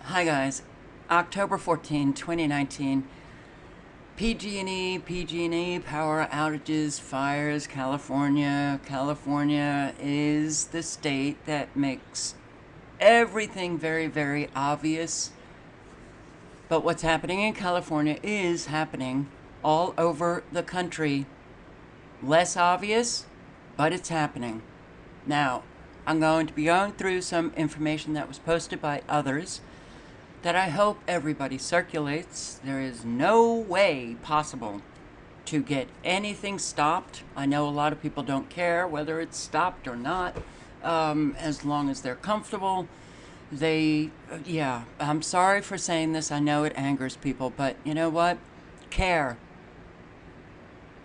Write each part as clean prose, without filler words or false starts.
Hi guys, October 14, 2019, PG&E power outages, fires, California. California is the state that makes everything very, very obvious. But what's happening in California is happening all over the country. Less obvious, but it's happening. Now, I'm going to be going through some information that was posted by others that I hope everybody circulates. There is no way possible to get anything stopped. I know a lot of people don't care whether it's stopped or not, as long as they're comfortable. I'm sorry for saying this. I know it angers people, but you know what? Care.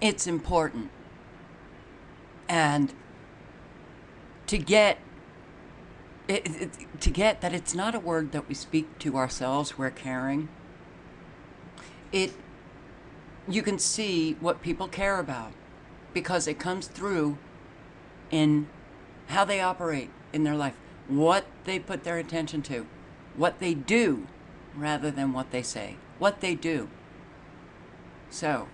It's important. And to get that it's not a word that we speak to ourselves, we're caring. You can see what people care about because it comes through in how they operate in their life, what they put their attention to, what they do rather than what they say, what they do. So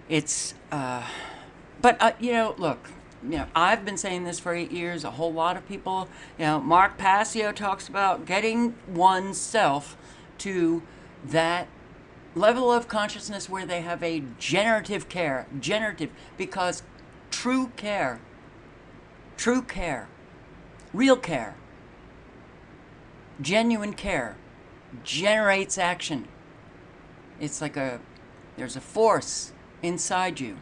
it's look, I've been saying this for 8 years. A whole lot of people, Mark Passio talks about getting oneself to that level of consciousness where they have a generative care, because true care, real care, genuine care generates action. It's like there's a force inside you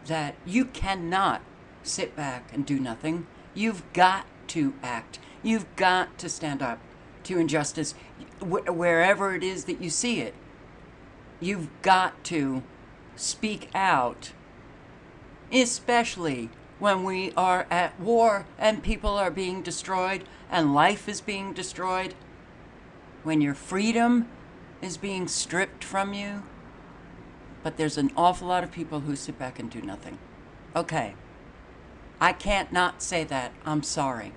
that you cannot sit back and do nothing. You've got to act. You've got to stand up to injustice wherever it is that you see it. You've got to speak out, especially when we are at war and people are being destroyed and life is being destroyed, when your freedom is being stripped from you. But there's an awful lot of people who sit back and do nothing. Okay. I can't not say that. I'm sorry.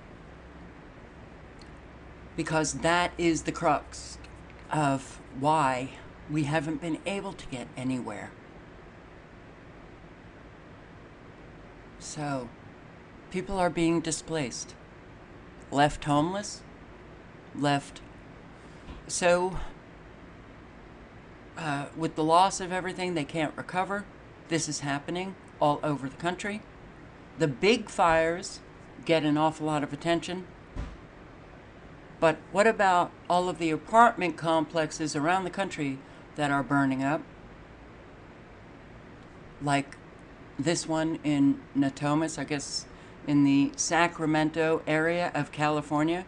Because that is the crux of why we haven't been able to get anywhere. So, people are being displaced, left homeless, with the loss of everything, they can't recover. This is happening all over the country. The big fires get an awful lot of attention. But what about all of the apartment complexes around the country that are burning up? Like this one in Natomas, I guess in the Sacramento area of California.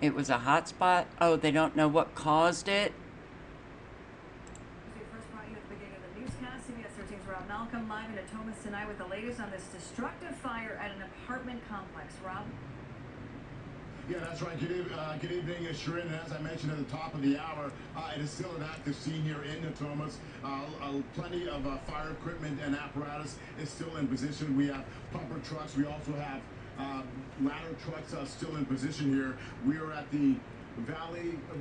It was a hot spot. Oh, they don't know what caused it. Malcolm live in Natomas tonight with the latest on this destructive fire at an apartment complex. Rob? Yeah, that's right. Good evening, Shirin. And as I mentioned at the top of the hour, it is still an active scene here in Natomas. Plenty of fire equipment and apparatus is still in position. We have pumper trucks. We also have ladder trucks still in position here. We are at the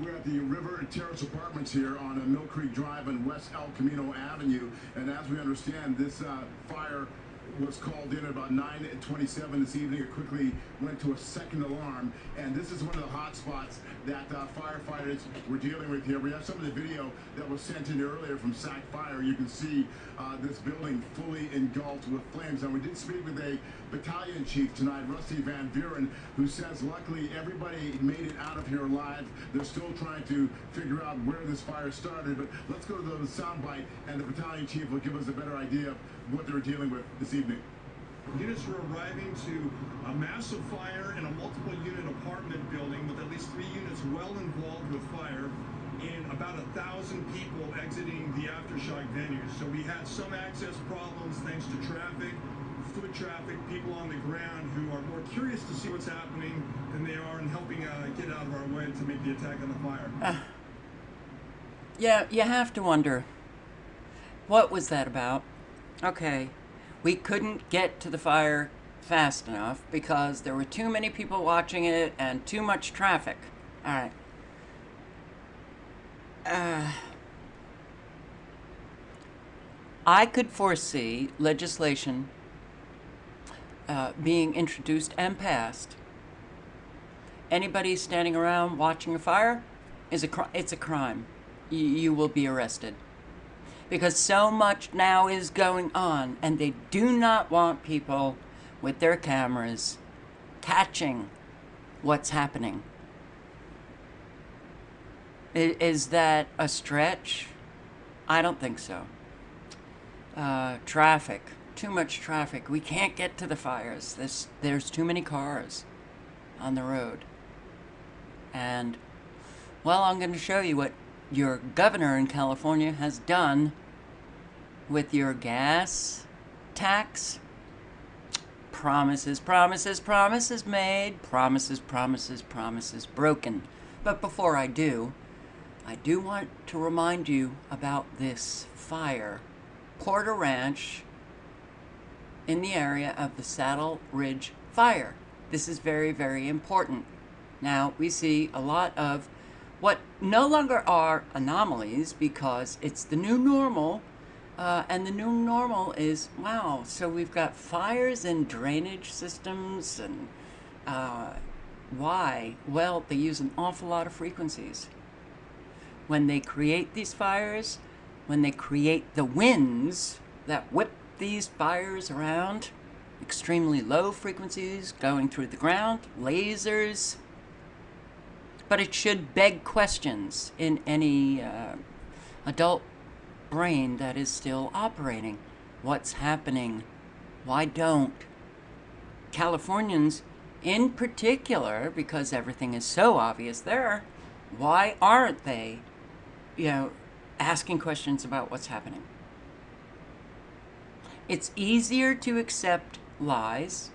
we're at the River Terrace Apartments here on Mill Creek Drive and West El Camino Avenue. And as we understand, this fire was called in at about 9:27 this evening. It quickly went to a second alarm, and this is one of the hot spots that firefighters were dealing with here. We have some of the video that was sent in earlier from SAC Fire. You can see this building fully engulfed with flames. And we did speak with a battalion chief tonight, Rusty Van Buren, who says luckily everybody made it out of here alive. They're still trying to figure out where this fire started, but let's go to the soundbite, and the battalion chief will give us a better idea of what they're dealing with this evening. Units were arriving to a massive fire in a multiple unit apartment building with at least 3 units well involved with fire and about 1,000 people exiting the aftershock venues. So we had some access problems thanks to traffic, foot traffic, people on the ground who are more curious to see what's happening than they are in helping get out of our way to make the attack on the fire. Yeah, you have to wonder, what was that about? Okay, we couldn't get to the fire fast enough because there were too many people watching it and too much traffic. All right. I could foresee legislation being introduced and passed. Anybody standing around watching a fire it's a crime. You will be arrested. Because so much now is going on, and they do not want people with their cameras catching what's happening. Is that a stretch? I don't think so. Traffic. Too much traffic. We can't get to the fires. There's too many cars on the road. And, well, I'm going to show you what your governor in California has done with your gas tax. Promises, promises, promises made. Promises, promises, promises broken. But before I do want to remind you about this fire. Porter Ranch in the area of the Saddle Ridge fire. This is very, very important. Now, we see a lot of what no longer are anomalies because it's the new normal. And the new normal is, wow, so we've got fires in drainage systems, and why? Well, they use an awful lot of frequencies. When they create these fires, when they create the winds that whip these fires around, extremely low frequencies going through the ground, lasers. But it should beg questions in any adult brain that is still operating. What's happening? Why don't Californians in particular, because everything is so obvious there, why aren't they, asking questions about what's happening? It's easier to accept lies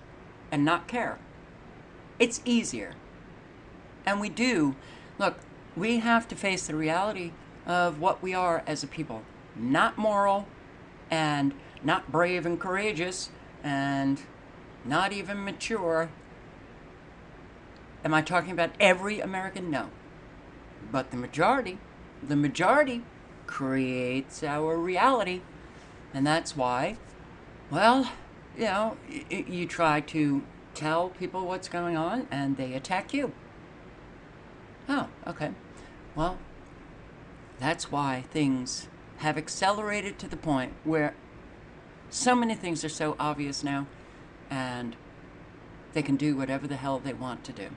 and not care. It's easier. And we do. Look, we have to face the reality of what we are as a people. Not moral, and not brave and courageous, and not even mature. Am I talking about every American? No. But the majority creates our reality. And that's why, well, you try to tell people what's going on and they attack you. Oh, okay. Well, that's why things have accelerated to the point where so many things are so obvious now, and they can do whatever the hell they want to do.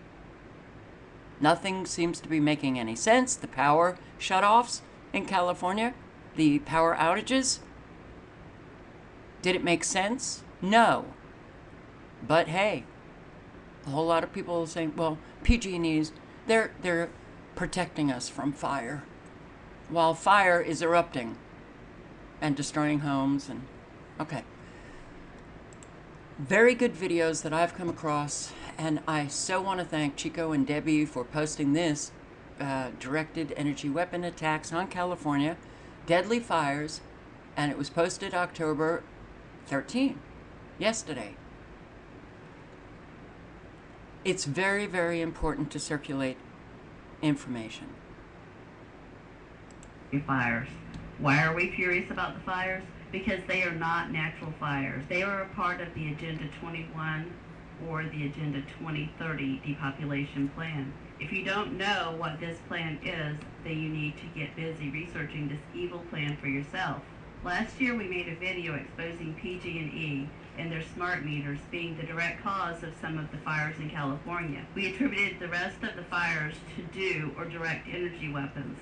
Nothing seems to be making any sense. The power shutoffs in California, the power outages, did it make sense? No. But hey, a whole lot of people are saying, well, PG&E's, they're protecting us from fire, while fire is erupting and destroying homes. And okay, very good videos that I've come across, and I so want to thank Chico and Debbie for posting this directed energy weapon attacks on California, deadly fires, and it was posted October 13, yesterday. It's very, very important to circulate information. Fires. Why are we furious about the fires? Because they are not natural fires. They are a part of the Agenda 21 or the Agenda 2030 depopulation plan. If you don't know what this plan is, then you need to get busy researching this evil plan for yourself. Last year we made a video exposing PG&E and their smart meters being the direct cause of some of the fires in California. We attributed the rest of the fires to DEW or direct energy weapons.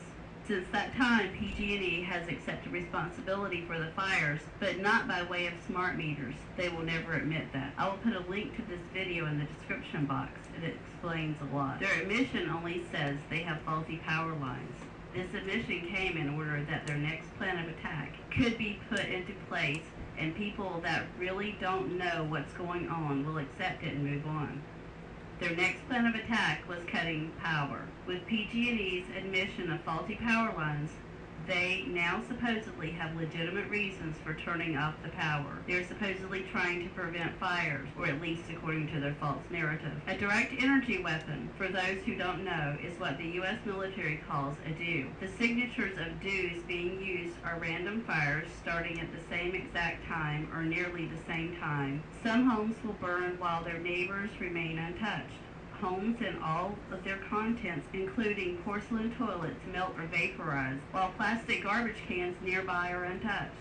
Since that time, PG&E has accepted responsibility for the fires, but not by way of smart meters. They will never admit that. I will put a link to this video in the description box. It explains a lot. Their admission only says they have faulty power lines. This admission came in order that their next plan of attack could be put into place, and people that really don't know what's going on will accept it and move on. Their next plan of attack was cutting power. With PG&E's admission of faulty power lines, They now supposedly have legitimate reasons for turning off the power. They're supposedly trying to prevent fires, or at least according to their false narrative. A direct energy weapon, for those who don't know, is what the U.S. military calls a DEW. The signatures of DEWs being used are random fires starting at the same exact time or nearly the same time. Some homes will burn while their neighbors remain untouched. Homes and all of their contents, including porcelain toilets, melt or vaporize, while plastic garbage cans nearby are untouched.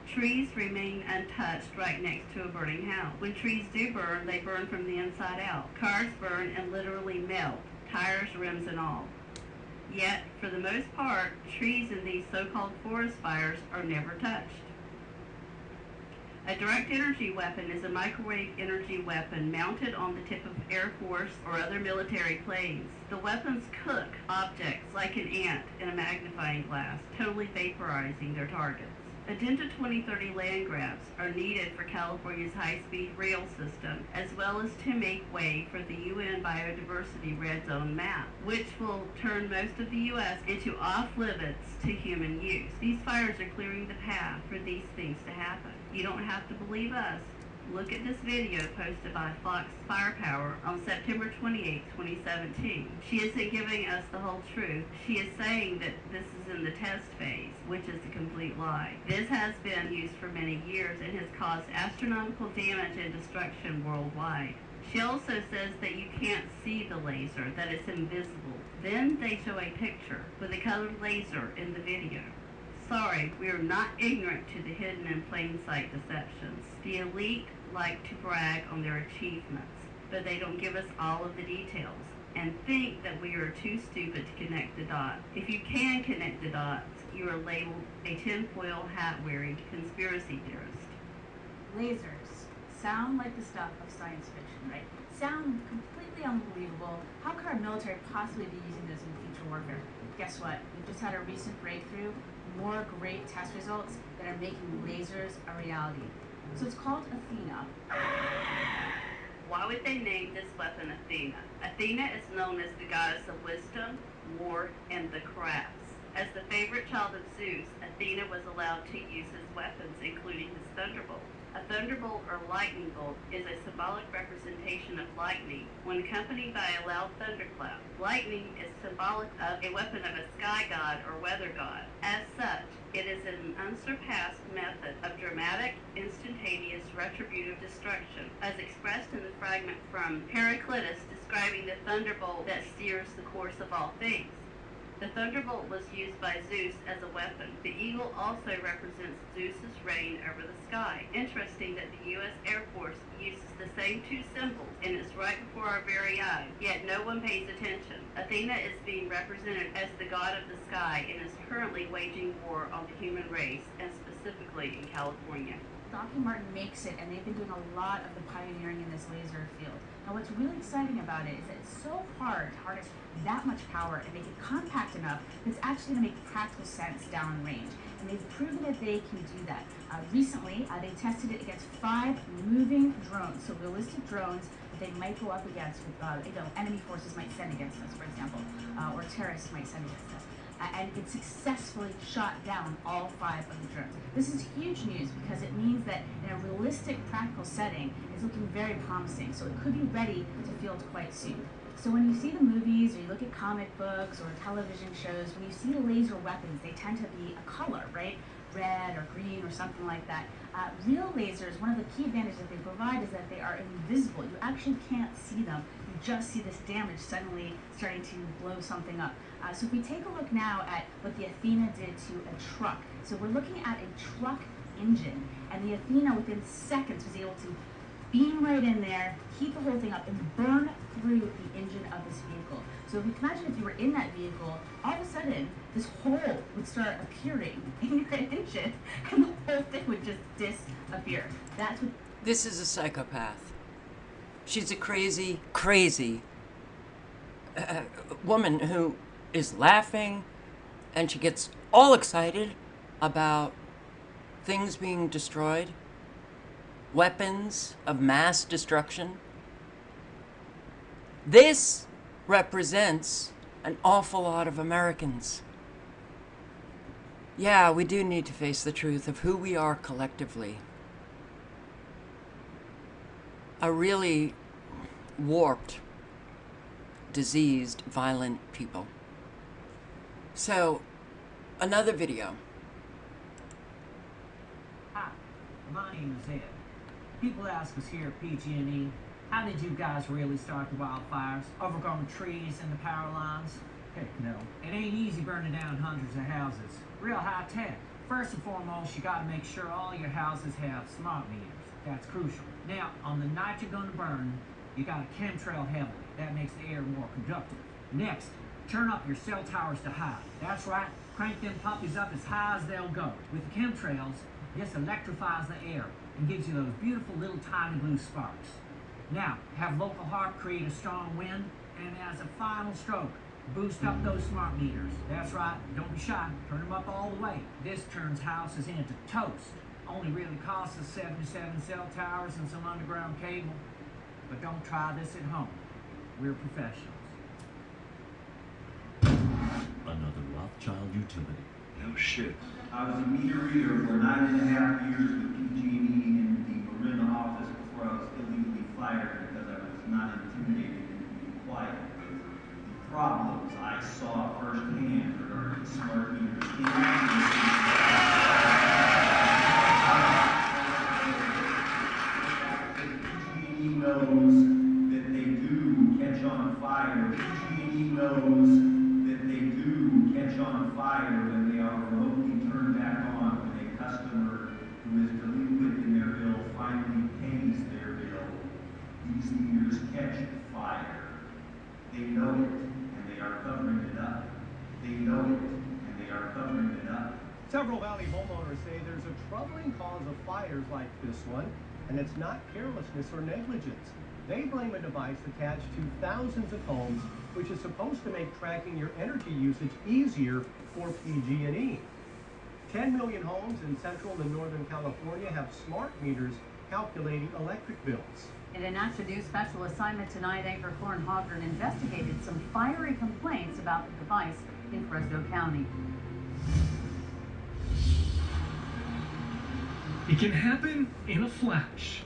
Trees remain untouched right next to a burning house. When trees do burn, they burn from the inside out. Cars burn and literally melt, tires, rims, and all. Yet, for the most part, trees in these so-called forest fires are never touched. A direct energy weapon is a microwave energy weapon mounted on the tip of Air Force or other military planes. The weapons cook objects like an ant in a magnifying glass, totally vaporizing their targets. Agenda 2030 land grabs are needed for California's high-speed rail system, as well as to make way for the UN Biodiversity Red Zone map, which will turn most of the U.S. into off-limits to human use. These fires are clearing the path for these things to happen. You don't have to believe us. Look at this video posted by Fox Firepower on September 28, 2017. She isn't giving us the whole truth. She is saying that this is in the test phase, which is a complete lie. This has been used for many years and has caused astronomical damage and destruction worldwide. She also says that you can't see the laser, that it's invisible. Then they show a picture with a colored laser in the video. Sorry, we are not ignorant to the hidden and plain sight deceptions. The elite like to brag on their achievements, but they don't give us all of the details and think that we are too stupid to connect the dots. If you can connect the dots, you are labeled a tinfoil hat-wearing conspiracy theorist. Lasers sound like the stuff of science fiction, right? Sound completely unbelievable. How could our military possibly be using those in future warfare? Guess what? We've just had a recent breakthrough, more great test results that are making lasers a reality. So it's called Athena. Why would they name this weapon Athena? Athena is known as the goddess of wisdom, war, and the crafts. As the favorite child of Zeus, Athena was allowed to use his weapons, including his thunderbolt. A thunderbolt or lightning bolt is a symbolic representation of lightning when accompanied by a loud thunderclap. Lightning is symbolic of a weapon of a sky god or weather god. As such, it is an unsurpassed method of dramatic, instantaneous, retributive destruction, as expressed in the fragment from Heraclitus describing the thunderbolt that steers the course of all things. The thunderbolt was used by Zeus as a weapon. The eagle also represents Zeus's reign over the sky. Interesting that the U.S. Air Force uses the same two symbols, and it's right before our very eyes, yet no one pays attention. Athena is being represented as the god of the sky and is currently waging war on the human race, and specifically in California. Lockheed Martin makes it, and they've been doing a lot of the pioneering in this laser field. Now what's really exciting about it is that it's so hard to harness that much power and make it compact enough that it's actually going to make practical sense downrange. And they've proven that they can do that. Recently, they tested it against 5 moving drones, so realistic drones that they might go up against with, enemy forces might send against us, for example, or terrorists might send against us. And it successfully shot down all 5 of the drones. This is huge news because it means that in a realistic, practical setting, it's looking very promising. So it could be ready to field quite soon. So when you see the movies, or you look at comic books or television shows, when you see the laser weapons, they tend to be a color, right? Red or green or something like that. Real lasers, one of the key advantages that they provide is that they are invisible. You actually can't see them. You just see this damage suddenly starting to blow something up. So if we take a look now at what the Athena did to a truck. So we're looking at a truck engine, and the Athena within seconds was able to beam right in there, heat the whole thing up, and burn through the engine of this vehicle. So if you can imagine if you were in that vehicle, all of a sudden, this hole would start appearing in your engine, and the whole thing would just disappear. That's what... This is a psychopath. She's a crazy, crazy woman who is laughing, and she gets all excited about things being destroyed, weapons of mass destruction. This represents an awful lot of Americans. Yeah, we do need to face the truth of who we are collectively. A really warped, diseased, violent people. So, another video. Hi, my name is Ed. People ask us here at PG&E, how did you guys really start the wildfires? Overgrown trees and the power lines? Heck no. It ain't easy burning down hundreds of houses. Real high tech. First and foremost, you gotta make sure all your houses have smart meters. That's crucial. Now, on the night you're gonna burn, you gotta chemtrail heavily. That makes the air more conductive. Next, turn up your cell towers to high. That's right, crank them puppies up as high as they'll go. With the chemtrails, this electrifies the air and gives you those beautiful little tiny blue sparks. Now, have local HARP create a strong wind, and as a final stroke, boost up those smart meters. That's right, don't be shy, turn them up all the way. This turns houses into toast. Only really costs us 77 cell towers and some underground cable. But don't try this at home. We're professionals. Another Rothschild utility. No shit. I was a meter reader for 9.5 years with PG&E in the Marin office before I was illegally fired because I was not intimidated into being quiet. The problems I saw firsthand regarding smart meters PG&E knows that they do catch on fire. PG&E knows that they do catch on fire when they are remotely turned back on when a customer who is delinquent in their bill finally pays their bill. These meters catch fire. They know it, and they are covering it up. They know it, and they are covering it up. Several Valley homeowners say there's a troubling cause of fires like this one, and it's not carelessness or negligence. They blame a device attached to thousands of homes, which is supposed to make tracking your energy usage easier for PG&E. 10 million homes in Central and Northern California have smart meters calculating electric bills. In a National News special assignment tonight, anchor Lauren Hawthorne investigated some fiery complaints about the device in Fresno County. It can happen in a flash.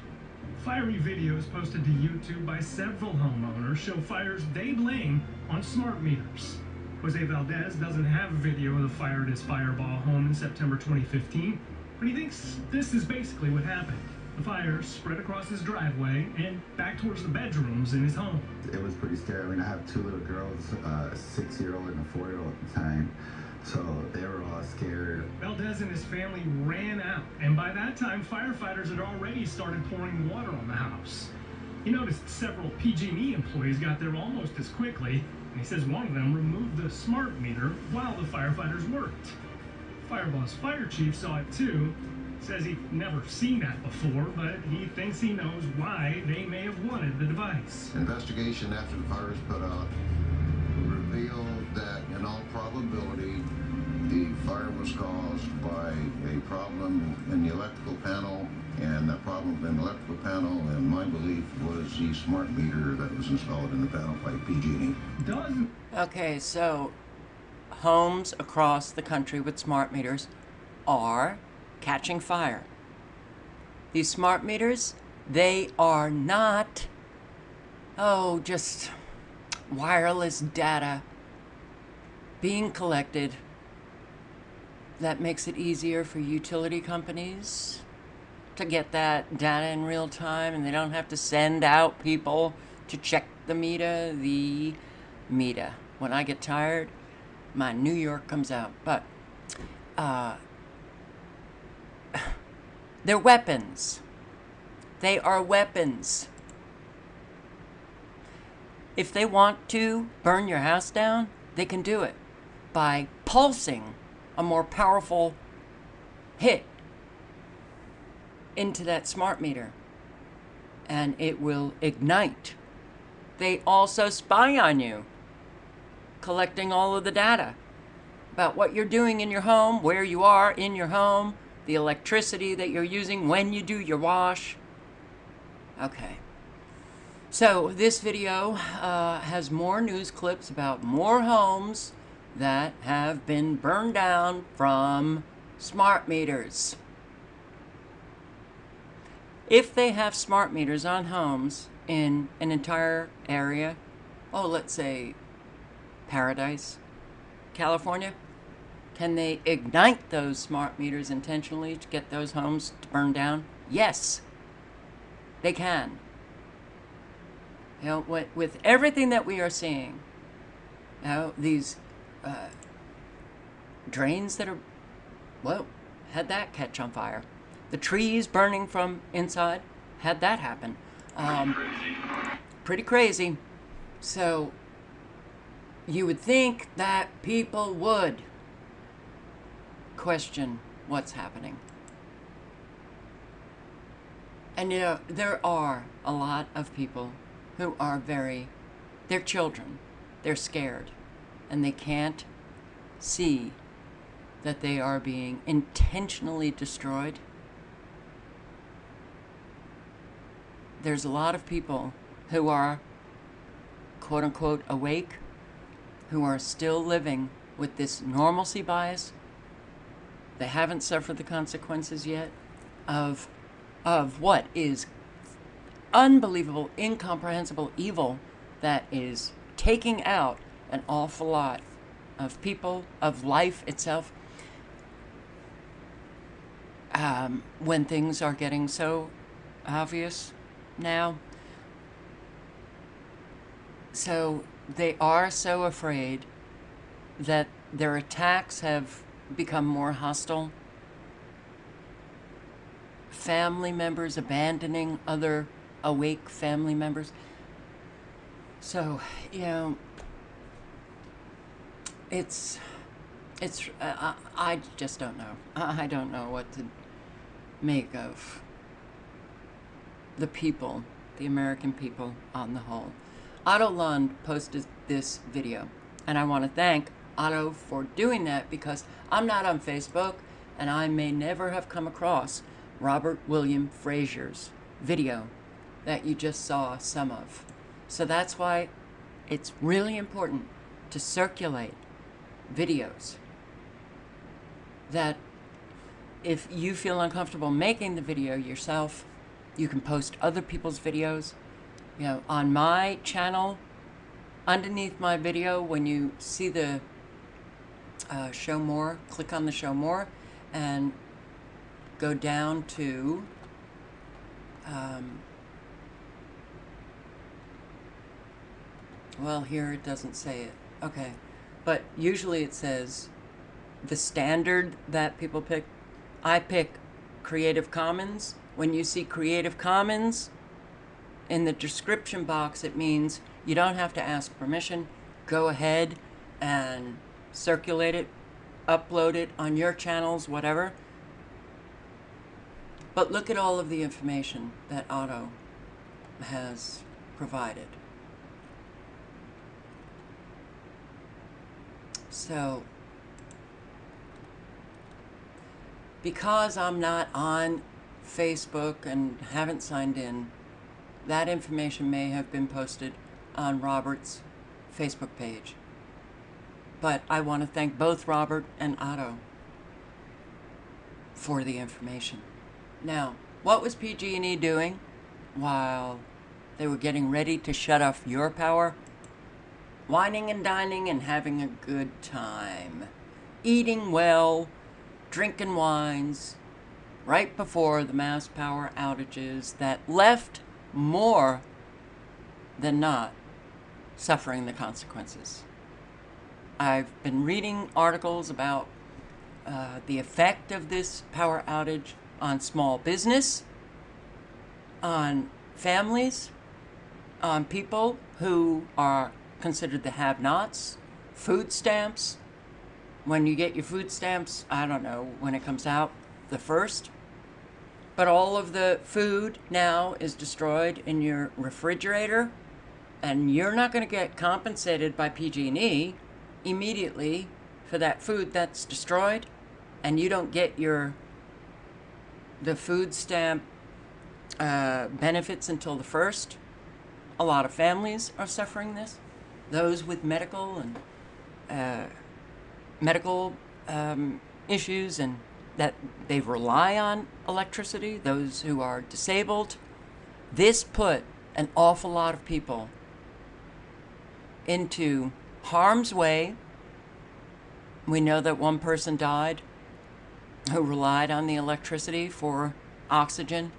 Fiery videos posted to YouTube by several homeowners show fires they blame on smart meters. Jose Valdez doesn't have video of the fire at his Fireball home in September 2015, but he thinks this is basically what happened. The fire spread across his driveway and back towards the bedrooms in his home. It was pretty scary. I mean, I have two little girls, a 6-year-old and a 4-year-old at the time. So they were all scared. Valdez and his family ran out, and by that time, firefighters had already started pouring water on the house. He noticed several PG&E employees got there almost as quickly, and he says one of them removed the smart meter while the firefighters worked. Fireball's fire chief saw it too. Says he'd never seen that before, but he thinks he knows why they may have wanted the device. Investigation after the fire was put out revealed that in all probability the fire was caused by a problem in the electrical panel, and that problem in the electrical panel, in my belief, was the smart meter that was installed in the panel by PG&E. Okay, so homes across the country with smart meters are catching fire. These smart meters, they are not, just wireless data being collected that makes it easier for utility companies to get that data in real time, and they don't have to send out people to check the meter. The meter. When I get tired, my New York comes out. But they're weapons. They are weapons. If they want to burn your house down, they can do it by pulsing a more powerful hit into that smart meter, and it will ignite. They also spy on you, collecting all of the data about what you're doing in your home, where you are in your home, the electricity that you're using when you do your wash. Okay. So this video has more news clips about more homes that have been burned down from smart meters. If they have smart meters on homes in an entire area, oh, let's say Paradise, California, can they ignite those smart meters intentionally to get those homes to burn down? Yes, they can. You know, with everything that we are seeing, you know, these drains that are, well, had that catch on fire. The trees burning from inside, had that happen. Pretty crazy. So you would think that people would question what's happening. And you know, there are a lot of people who are they're children, they're scared, and they can't see that they are being intentionally destroyed. There's a lot of people who are, quote unquote, awake, who are still living with this normalcy bias. They haven't suffered the consequences yet of what is unbelievable, incomprehensible evil that is taking out an awful lot of people, of life itself, when things are getting so obvious now. So they are so afraid that their attacks have become more hostile. Family members abandoning other awake family members. So, you know, I just don't know. I don't know what to make of the people, the American people on the whole. Otto Lund posted this video, and I want to thank Otto for doing that, because I'm not on Facebook and I may never have come across Robert William Frazier's video that you just saw some of. So that's why it's really important to circulate videos that if you feel uncomfortable making the video yourself, you can post other people's videos. You know, on my channel, underneath my video, when you see the show more, click on the show more and go down to well, here it doesn't say it. Okay. But usually it says the standard that people pick. I pick Creative Commons. When you see Creative Commons in the description box, it means you don't have to ask permission. Go ahead and circulate it, upload it on your channels, whatever. But look at all of the information that Otto has provided. So, because I'm not on Facebook and haven't signed in, that information may have been posted on Robert's Facebook page. But I want to thank both Robert and Otto for the information. Now, what was PG&E doing while they were getting ready to shut off your power? Whining and dining and having a good time. Eating well, drinking wines, right before the mass power outages that left more than not suffering the consequences. I've been reading articles about the effect of this power outage on small business, on families, on people who are considered the have-nots, food stamps. When you get your food stamps, I don't know when it comes out, the 1st. But all of the food now is destroyed in your refrigerator, and you're not going to get compensated by PG&E immediately for that food that's destroyed, and you don't get the food stamp benefits until the 1st. A lot of families are suffering this. Those with medical and medical issues and that they rely on electricity, those who are disabled. This put an awful lot of people into harm's way. We know that one person died who relied on the electricity for oxygen.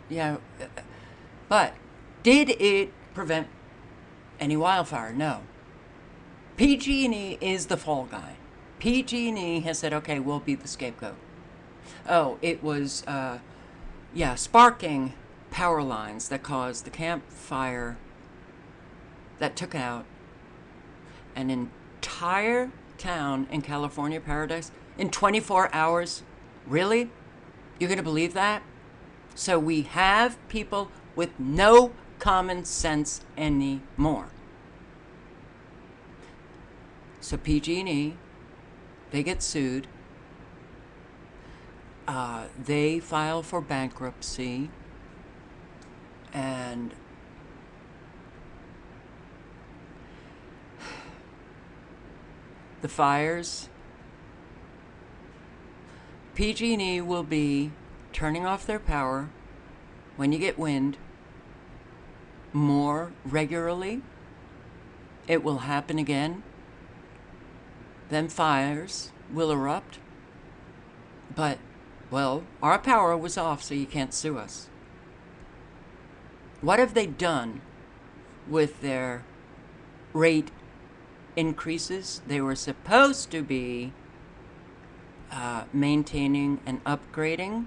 Yeah, but did it prevent any wildfire? No. PG&E is the fall guy. PG&E has said, okay, we'll be the scapegoat. Oh, it was, sparking power lines that caused the Camp Fire that took out an entire town in California, Paradise, in 24 hours. Really? You're going to believe that? So we have people with no common sense anymore. So PG&E, they get sued. They file for bankruptcy. And the fires, PG&E will be turning off their power when you get wind more regularly. It will happen again. Then fires will erupt. But, well, our power was off, so you can't sue us. What have they done with their rate increases? They were supposed to be maintaining and upgrading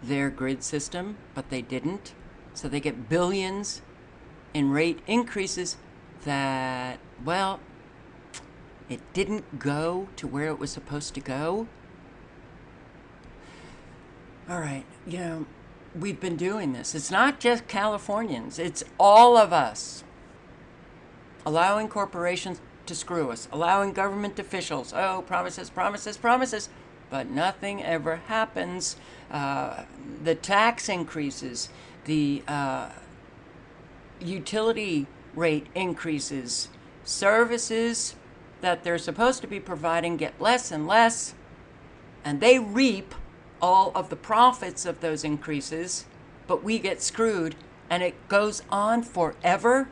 their grid system, but they didn't. So they get billions in rate increases that, well, it didn't go to where it was supposed to go. All right, we've been doing this. It's not just Californians. It's all of us. Allowing corporations to screw us. Allowing government officials, promises, promises, promises. But nothing ever happens. The tax increases. The utility rate increases. Services that they're supposed to be providing get less and less. And they reap all of the profits of those increases, but we get screwed, and it goes on forever.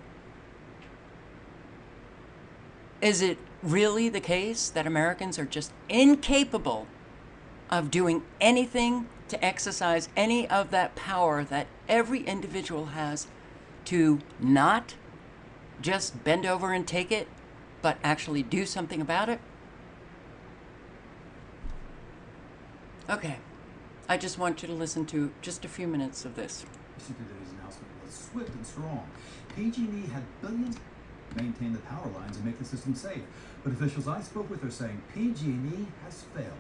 Is it really the case that Americans are just incapable of doing anything to exercise any of that power that every individual has to not just bend over and take it, but actually do something about it? Okay. I just want you to listen to just a few minutes of this. Today's announcement was swift and strong. PG&E had billions to maintain the power lines and make the system safe. But officials I spoke with are saying PG&E has failed.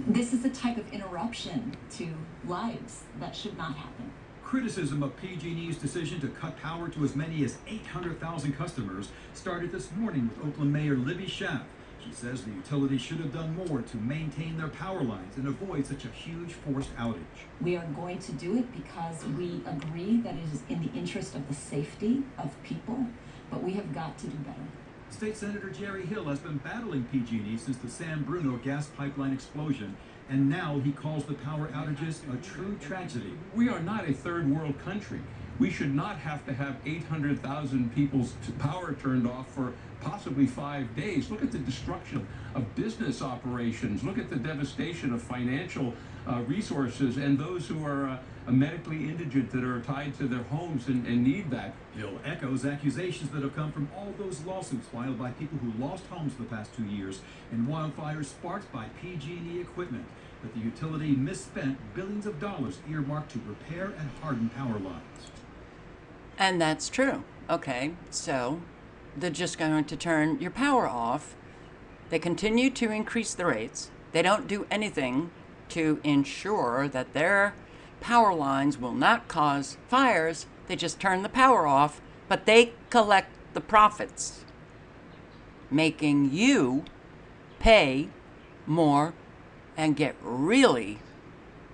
This is a type of interruption to lives that should not happen. Criticism of PG&E's decision to cut power to as many as 800,000 customers started this morning with Oakland Mayor Libby Schaaf. She says the utility should have done more to maintain their power lines and avoid such a huge forced outage. We are going to do it because we agree that it is in the interest of the safety of people, but we have got to do better. State Senator Jerry Hill has been battling PG&E since the San Bruno gas pipeline explosion, and now he calls the power outages a true tragedy. We are not a third world country. We should not have to have 800,000 people's power turned off for possibly 5 days. Look at the destruction of business operations. Look at the devastation of financial resources and those who are medically indigent that are tied to their homes and need that. Hill echoes accusations that have come from all those lawsuits filed by people who lost homes the past 2 years in wildfires sparked by PG&E equipment, that the utility misspent billions of dollars earmarked to repair and harden power lines. And that's true. Okay, so they're just going to turn your power off. They continue to increase the rates. They don't do anything to ensure that their power lines will not cause fires. They just turn the power off, but they collect the profits, making you pay more and get really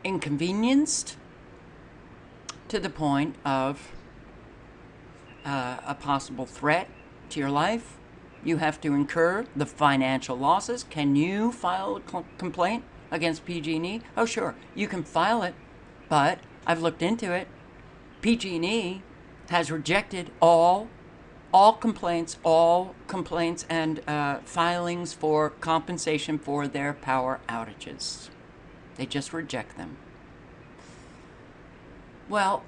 inconvenienced to the point of a possible threat to your life. You have to incur the financial losses. Can you file a complaint against PG&E? Oh, sure, you can file it, but I've looked into it. PG&E has rejected all complaints and filings for compensation for their power outages. They just reject them. Well,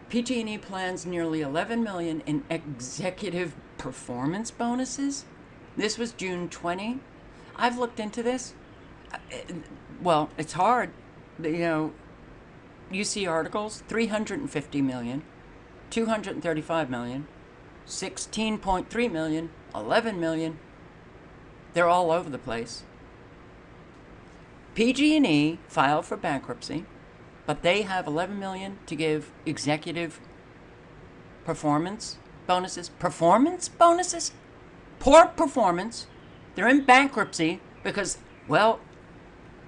PG&E plans nearly $11 million in executive performance bonuses. This was June 20. I've looked into this. Well, it's hard. You know, you see articles, 350 million, 235 million, 16.3 million, 11 million. They're all over the place. PG&E filed for bankruptcy, but they have 11 million to give executive performance bonuses. Performance bonuses? Poor performance. They're in bankruptcy because, well,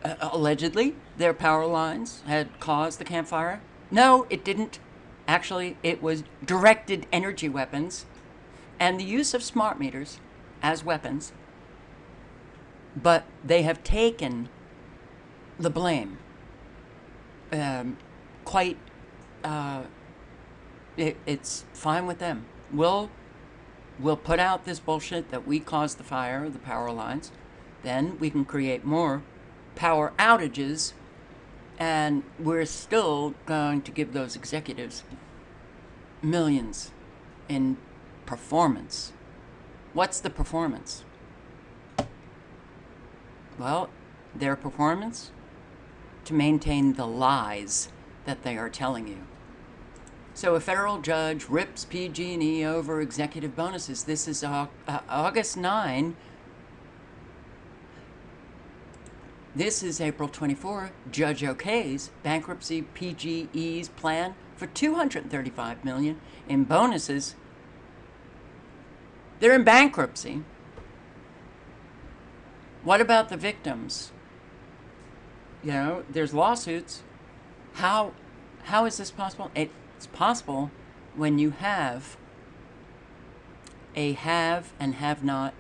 allegedly their power lines had caused the campfire. No, it didn't. Actually, it was directed energy weapons and the use of smart meters as weapons. But they have taken the blame. It's fine with them. We'll put out this bullshit that we caused the fire, the power lines. Then we can create more power outages, and we're still going to give those executives millions in performance. What's the performance? Well, their performance to maintain the lies that they are telling you. So a federal judge rips PG&E over executive bonuses. This is August 9. This is April 24. Judge okays bankruptcy PG&E's plan for $235 million in bonuses. They're in bankruptcy. What about the victims? You know, there's lawsuits. How is this possible? It's possible when you have a have and have not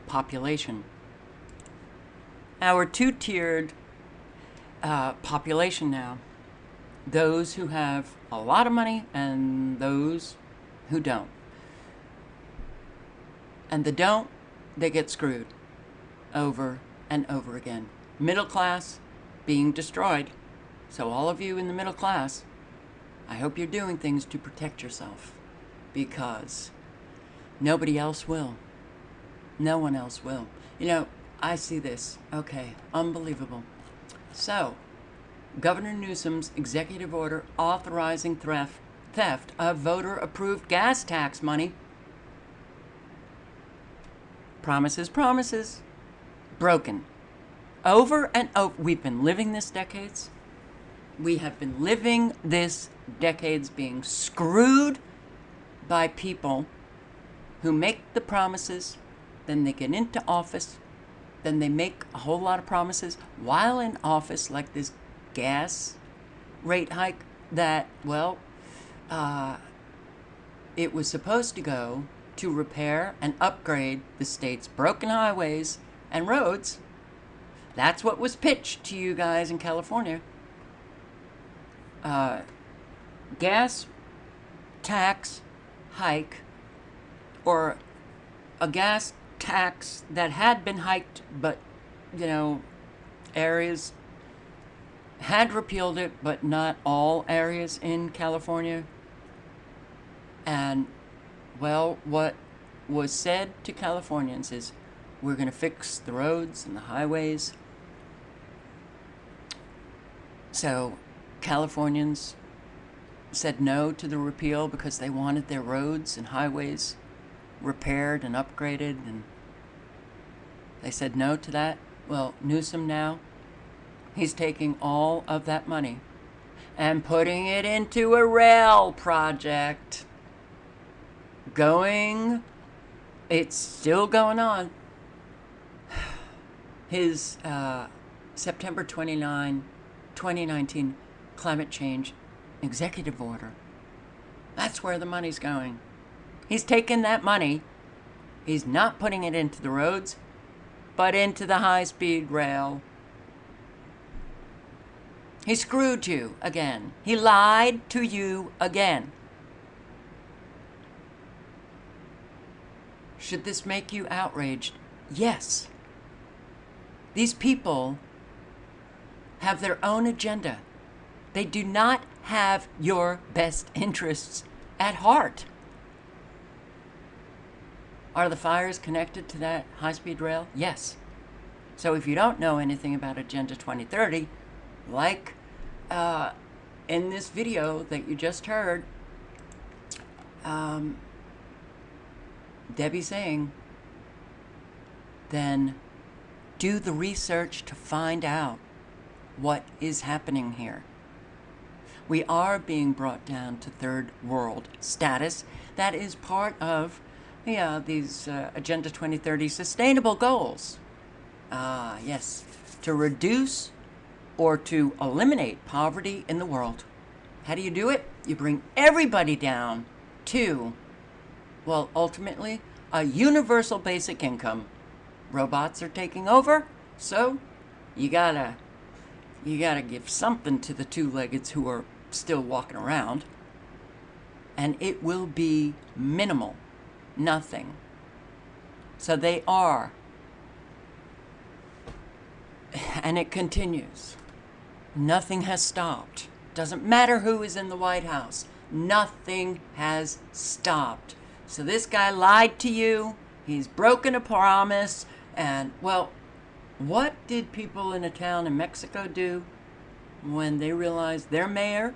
population. Our two-tiered population now. Those who have a lot of money and those who don't. And the don't, they get screwed over and over again. Middle class being destroyed. So all of you in the middle class, I hope you're doing things to protect yourself, because nobody else will. No one else will. You know, I see this. Okay, unbelievable. So, Governor Newsom's executive order authorizing theft of voter-approved gas tax money. Promises. Broken. Over and over. We've been living this decades. We have been living this decades being screwed by people who make the promises, then they get into office, then they make a whole lot of promises while in office, like this gas rate hike that, well, it was supposed to go to repair and upgrade the state's broken highways and roads. That's what was pitched to you guys in California. Gas tax hike, or a gas tax that had been hiked, but, you know, areas had repealed it, but not all areas in California. And, well, what was said to Californians is, we're going to fix the roads and the highways. So Californians said no to the repeal because they wanted their roads and highways repaired and upgraded, and they said no to that. Well, Newsom now, he's taking all of that money and putting it into a rail project. It's still going on. His September 29, 2019 climate change executive order. That's where the money's going. He's taken that money He's not putting it into the roads, but into the high-speed rail. He screwed you again. He lied to you again. Should this make you outraged? Yes. These people have their own agenda. They do not have your best interests at heart. Are the fires connected to that high-speed rail? Yes. So if you don't know anything about Agenda 2030, like in this video that you just heard, Debbie saying, then do the research to find out what is happening here. We are being brought down to third world status. That is part of these Agenda 2030 sustainable goals. Yes, to reduce or to eliminate poverty in the world. How do you do it? You bring everybody down to, well, ultimately, a universal basic income. Robots are taking over, so you gotta give something to the two-leggeds who are still walking around, and it will be minimal, nothing. So they are, and it continues. Nothing has stopped. Doesn't matter who is in the White House. Nothing has stopped. So this guy lied to you. He's broken a promise. And, well, what did people in a town in Mexico do when they realized their mayor,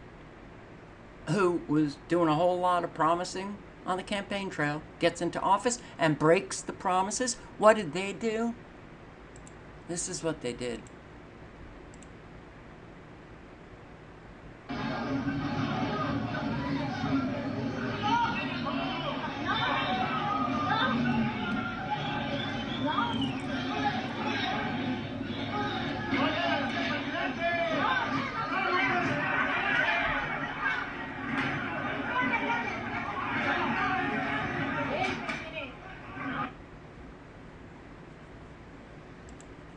who was doing a whole lot of promising on the campaign trail, gets into office and breaks the promises? What did they do? This is what they did.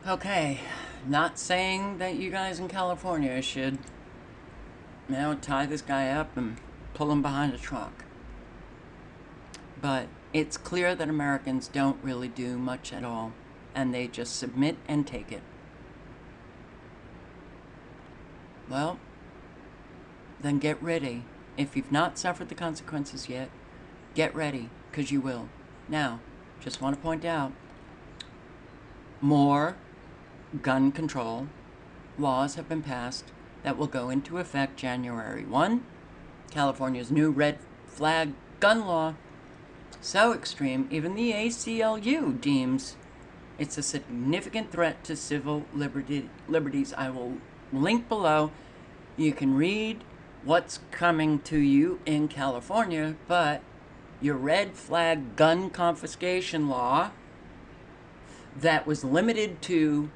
Okay, not saying that you guys in California should, tie this guy up and pull him behind a truck. But it's clear that Americans don't really do much at all, and they just submit and take it. Well, then get ready. If you've not suffered the consequences yet, get ready, because you will. Now, just want to point out, more gun control laws have been passed that will go into effect January 1. California's new red flag gun law, so extreme, even the ACLU deems it's a significant threat to civil liberties. I will link below. You can read what's coming to you in California, but your red flag gun confiscation law that was limited to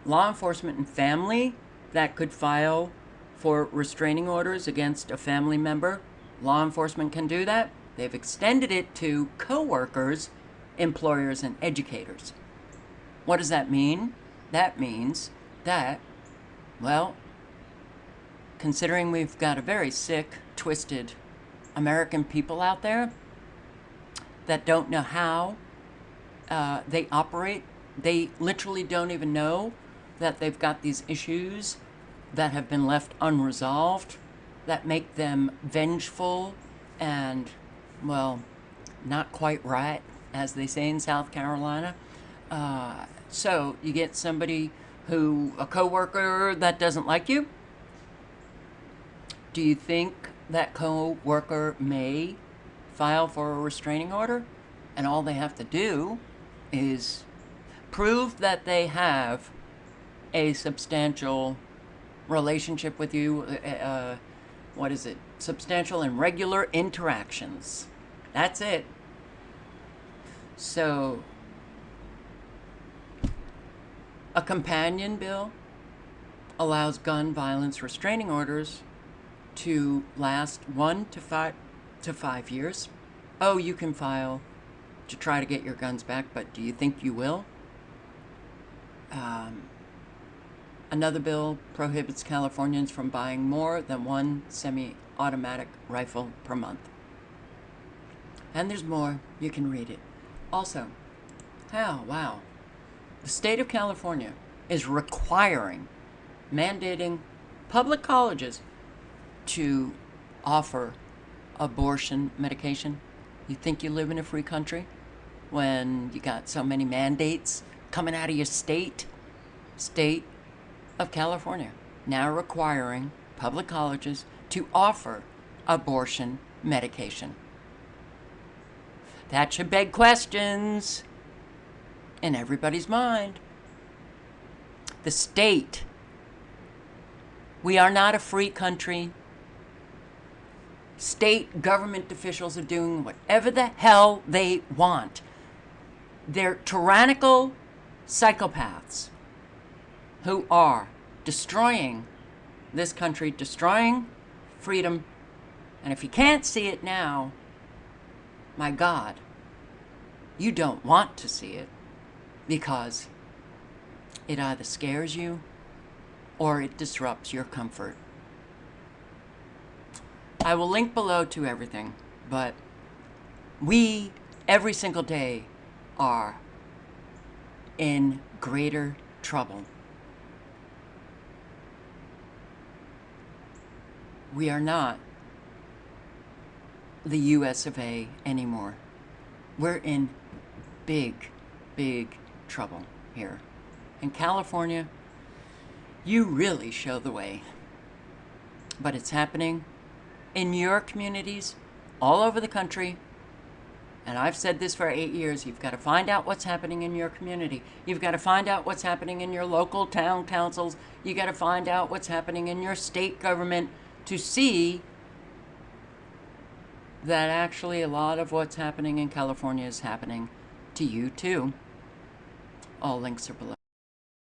law enforcement and family that could file for restraining orders against a family member. Law enforcement can do that. They've extended it to co-workers, employers, and educators. What does that mean? That means that, well, considering we've got a very sick, twisted American people out there that don't know how they operate, they literally don't even know that they've got these issues that have been left unresolved, that make them vengeful and, well, not quite right, as they say in South Carolina. So you get somebody a coworker that doesn't like you. Do you think that coworker may file for a restraining order? And all they have to do is prove that they have a substantial relationship with you. Substantial and regular interactions. That's it. So, a companion bill allows gun violence restraining orders to last 1 to 5 years. Oh, you can file to try to get your guns back, but do you think you will? Another bill prohibits Californians from buying more than one semi-automatic rifle per month. And there's more. You can read it. Also, wow. The state of California is mandating public colleges to offer abortion medication. You think you live in a free country when you got so many mandates coming out of your state of California, now requiring public colleges to offer abortion medication? That should beg questions in everybody's mind. The state. We are not a free country. State government officials are doing whatever the hell they want. They're tyrannical psychopaths who are destroying this country, destroying freedom. And if you can't see it now, my God, you don't want to see it, because it either scares you or it disrupts your comfort. I will link below to everything, but we, every single day, are in greater trouble. We are not the US of A anymore. We're in big trouble here. In California, you really show the way. But it's happening in your communities all over the country. And I've said this for 8 years. You've got to find out what's happening in your community. You've got to find out what's happening in your local town councils. You got to find out what's happening in your state government to see that actually a lot of what's happening in California is happening to you too. All links are below.